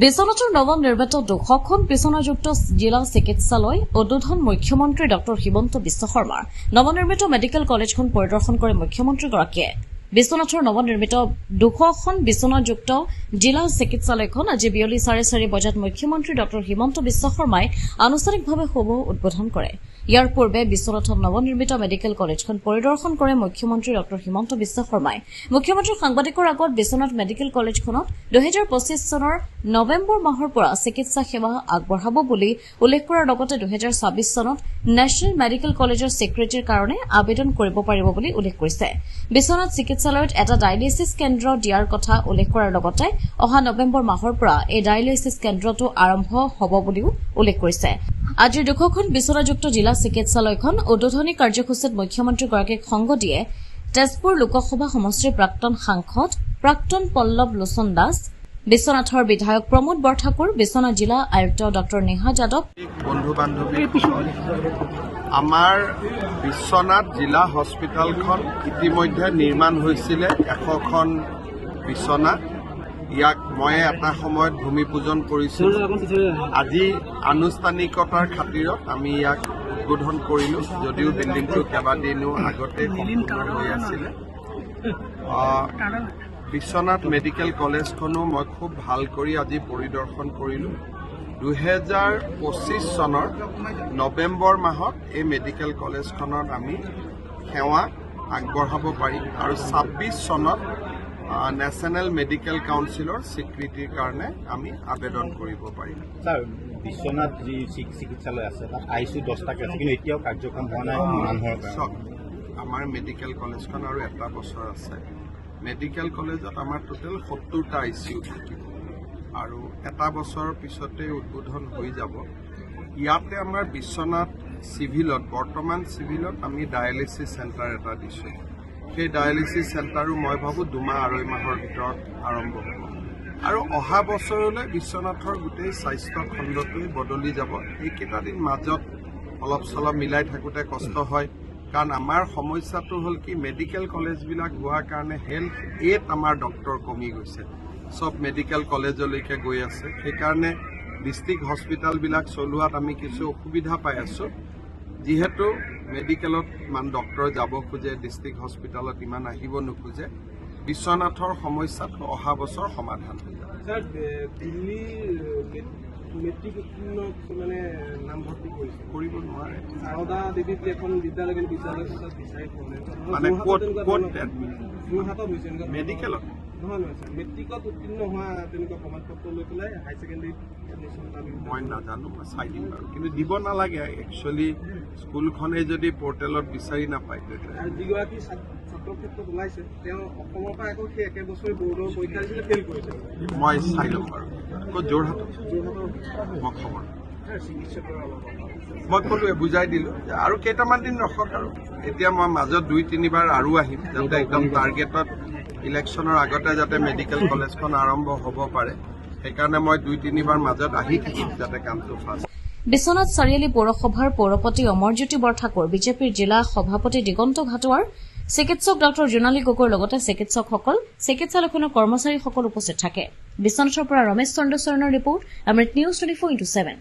বিশ্বনাথৰ নৱনিৰ্মিত 200খন বিছনাযুক্ত জিলা চিকিৎসালয় উদ্বোধন মুখ্যমন্ত্ৰী ড হিমন্ত বিশ্ব শৰ্মাৰ নৱনিৰ্মিত মেডিকেল কলেজখন পৰিদৰ্শন কৰে মুখ্যমন্ত্ৰীগৰাকীয়ে। বিশ্বনাথৰ নৱনিৰ্মিত 200খন বিছনাযুক্ত জিলা চিকিৎসালয়খন আজি বিয়লি 4:30 বজাত মুখ্যমন্ত্ৰী ড হিমন্ত বিশ্ব শৰ্মাই আনুষ্ঠানিকভাৱে শুভ উদ্বোধন কৰে। ইয়াৰ পূৰ্বে বিশ্বনাথত নৱনিৰ্মিত মেডিকেল কলেজখন পৰিদৰ্শন কৰে মুখ্যমন্ত্ৰী ড হিমন্ত বিশ্ব শৰ্মাই। মুখ্যমন্ত্ৰী সাংবাদিকৰ আগত বিশ্বনাথ মেডিকেল কলেজখনত 2025 চনৰ নৱেম্বৰ মাহৰ পৰা চিকিৎসা সেৱা আগবঢ়াব বুলি উল্লেখ কৰাৰ লগতে 2026 চনত নেশ্যনেল মেডিকেল কলেজৰ স্বীকৃতিৰ কাৰণে আবেদন কৰিব পাৰিব বুলি উল্লেখ কৰিছে। বিশ্বনাথ চিকিৎসালয়ত এটা ডায়েলিচিছ কেন্দ্ৰ দিয়াৰ কথা উল্লেখ কৰাৰ লগতে অহা নৱেম্বৰ মাহৰ পৰা এই ডায়েলিচিছ কেন্দ্ৰটো আৰম্ভ হ'ব বুলিও উল্লেখ কৰিছে। আজিৰ 200খন বিছনাযুক্ত জিলা চিকিৎসালয়খন উদ্বোধনী কাৰ্যসূচীত মুখ্যমন্ত্ৰীগৰাকীক সংগ দিয়ে তেজপুৰ লোকসভা সমষ্টিৰ প্ৰাক্তন সাংসদ প্ৰাক্তন পল্লৱ লোচন দাস, বিশ্বনাথৰ বিধায়ক প্ৰমোদ বৰঠাকুৰ, বিশ্বনাথ জিলা আয়ুক্ত ড নেহা যাদৱ। বন্ধু বান্ধৱী, আমাৰ বিশ্বনাথ জিলা হস্পিটেলখন ইতিমধ্যে নিৰ্মাণ হৈছিলে 100খন বিছনা। ইয়াক মই এটা সময়ত ভূমি পূজন কৰিছিলোঁ। আজি আনুষ্ঠানিকতাৰ খাতিৰত আমি ইয়াক উদ্বোধন কৰিলোঁ, যদিও বিল্ডিংটো কেইবাদিনো আগতে সম্পূৰ্ণ হৈ আছিলে। বিশ্বনাথ মেডিকেল কলেজখনো মই খুব ভাল কৰি আজি পৰিদৰ্শন কৰিলোঁ। 2025 চনৰ নৱেম্বৰ মাহত এই মেডিকেল কলেজখনত আমি সেৱা আগবঢ়াব পাৰিম আৰু 26 চনত নেশ্যনেল মেডিকেল কাউন্সিলৰ স্বীকৃতিৰ কাৰণে আমি আবেদন কৰিব পাৰিম। ছাৰ, বিশ্বনাথ যি চিকিৎসালয় আছে তাত ICU 10টাকে আছে, কিন্তু এতিয়াও কাৰ্যক্ষম হোৱা নাই মানুহৰ চাওক, আমাৰ মেডিকেল কলেজখন আৰু এটা বছৰ আছে। মেডিকেল কলেজত আমাৰ টোটেল 70টা ICU থাকিব আৰু এটা বছৰৰ পিছতে উদ্বোধন হৈ যাব। ইয়াতে আমাৰ বিশ্বনাথ চিভিলত, বৰ্তমান চিভিলত আমি ডায়েলিচিছ চেণ্টাৰ এটা দিছোঁ। সেই ডায়েলিচিছ চেণ্টাৰো মই ভাবোঁ 2-2.5 মাহৰ ভিতৰত আৰম্ভ হ'ব আৰু অহা বছৰলৈ বিশ্বনাথৰ গোটেই স্বাস্থ্য খণ্ডটোৱে বদলি যাব। এইকেইটা দিন মাজত অলপ চলপ মিলাই থাকোঁতে কষ্ট হয়, কাৰণ আমাৰ সমস্যাটো হ'ল কি, মেডিকেল কলেজবিলাক হোৱাৰ কাৰণে হেল্থ এড আমাৰ ডক্টৰ কমি গৈছে, চব মেডিকেল কলেজলৈকে গৈ আছে। সেইকাৰণে ডিষ্ট্ৰিক্ট হস্পিটেলবিলাক চলোৱাত আমি কিছু অসুবিধা পাই আছোঁ। যিহেতু মেডিকেলত ইমান ডক্টৰ যাব খোজে, ডিষ্ট্ৰিক্ট হস্পিটেলত ইমান আহিব নোখোজে, বিশ্বনাথৰ সমস্যাটো অহা বছৰ সমাধান হৈ যাব। ছাৰ, দিল্লী মেট্ৰিক উত্তীৰ্ণক মানে নামভৰ্তি কৰিছে, কৰিব নোৱাৰে। সাৰদা দেৱীত এখন বিদ্যালয় বিচাৰি মানে ক'ত যোৰহাটত হৈছে মেডিকেলত নহয় ছাৰ, মেট্ৰিকত উত্তীৰ্ণ হোৱা তেনেকুৱা প্ৰমাণপত্ৰ লৈ পেলাই হাই ছেকেণ্ডেৰীত এডমিশ্যন দাবী। মই নাজানো, মই চাই দিম বাৰু, কিন্তু দিব নালাগে। একচুৱেলি স্কুলখনে যদি পৰ্টেলত বিচাৰি নাপায়, আৰু যিগৰাকী ছাত্ৰৰ ক্ষেত্ৰত ওলাইছে তেওঁ অসমৰ পৰা আকৌ সেই একে বছৰে বৰ্ডৰ পৰীক্ষা দিছিলে, ফেইল কৰিছে। মই চাই ল'ম বাৰু। ক'ত? যোৰহাটত মই খবৰ চিকিৎসকৰ মই ক'লোৱে, বুজাই দিলোঁ যে আৰু কেইটামান দিন ৰখক। আৰু এতিয়া মই মাজত 2-3বাৰ আৰু আহিম, যাতে একদম টাৰ্গেটত ইলেকশ্যনৰ আগতে যাতে মেডিকেল কলেজখন আৰম্ভ হ'ব পাৰে। সেইকাৰণে মই 2-3বাৰ মাজত আহি থাকিম, যাতে কামটো ফাষ্ট। বিশ্বনাথ চাৰিআলি পৌৰসভাৰ পৌৰপতি অমৰজ্যোতি বৰঠাকুৰ, বিজেপিৰ জিলা সভাপতি দিগন্ত ঘাটোৱাৰ, চিকিৎসক ড জোনালী গগৈৰ লগতে চিকিৎসকসকল, চিকিৎসালয়খনৰ কৰ্মচাৰীসকল উপস্থিত থাকে। বিশ্বনাথৰ পৰা ৰমেশ চন্দ্ৰচৰণৰ ৰিপৰ্ট, অমৃত নিউজ 24/7।